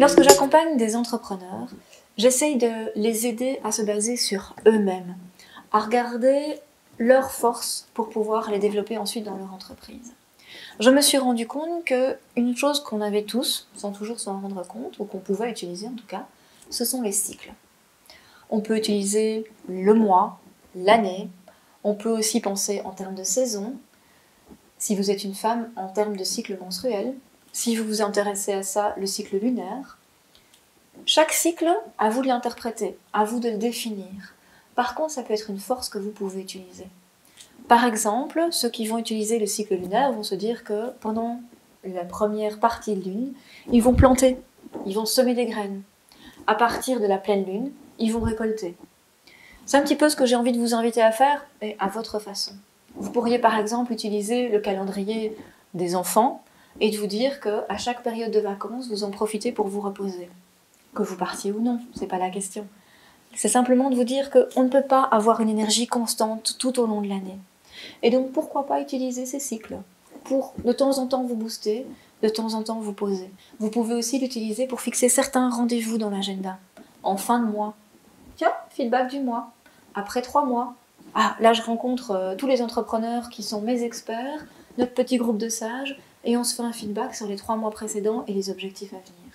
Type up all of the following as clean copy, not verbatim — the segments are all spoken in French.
Lorsque j'accompagne des entrepreneurs, j'essaye de les aider à se baser sur eux-mêmes, à regarder leurs forces pour pouvoir les développer ensuite dans leur entreprise. Je me suis rendu compte qu'une chose qu'on avait tous, sans toujours s'en rendre compte, ou qu'on pouvait utiliser en tout cas, ce sont les cycles. On peut utiliser le mois, l'année, on peut aussi penser en termes de saison, si vous êtes une femme, en termes de cycle menstruel, si vous vous intéressez à ça, le cycle lunaire. Chaque cycle, à vous de l'interpréter, à vous de le définir. Par contre, ça peut être une force que vous pouvez utiliser. Par exemple, ceux qui vont utiliser le cycle lunaire vont se dire que pendant la première partie de lune, ils vont planter, ils vont semer des graines. À partir de la pleine lune, ils vont récolter. C'est un petit peu ce que j'ai envie de vous inviter à faire, mais à votre façon. Vous pourriez par exemple utiliser le calendrier des enfants et de vous dire qu'à chaque période de vacances, vous en profitez pour vous reposer. Que vous partiez ou non, c'est pas la question. C'est simplement de vous dire qu'on ne peut pas avoir une énergie constante tout au long de l'année. Et donc pourquoi pas utiliser ces cycles pour de temps en temps vous booster, de temps en temps vous poser. Vous pouvez aussi l'utiliser pour fixer certains rendez-vous dans l'agenda, en fin de mois. Tiens, feedback du mois. Après 3 mois. Ah, là je rencontre tous les entrepreneurs qui sont mes experts, notre petit groupe de sages, et on se fait un feedback sur les 3 mois précédents et les objectifs à venir.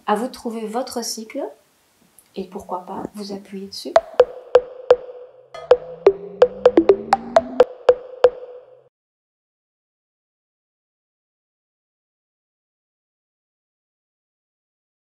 À vous de trouver votre cycle, et pourquoi pas vous appuyer dessus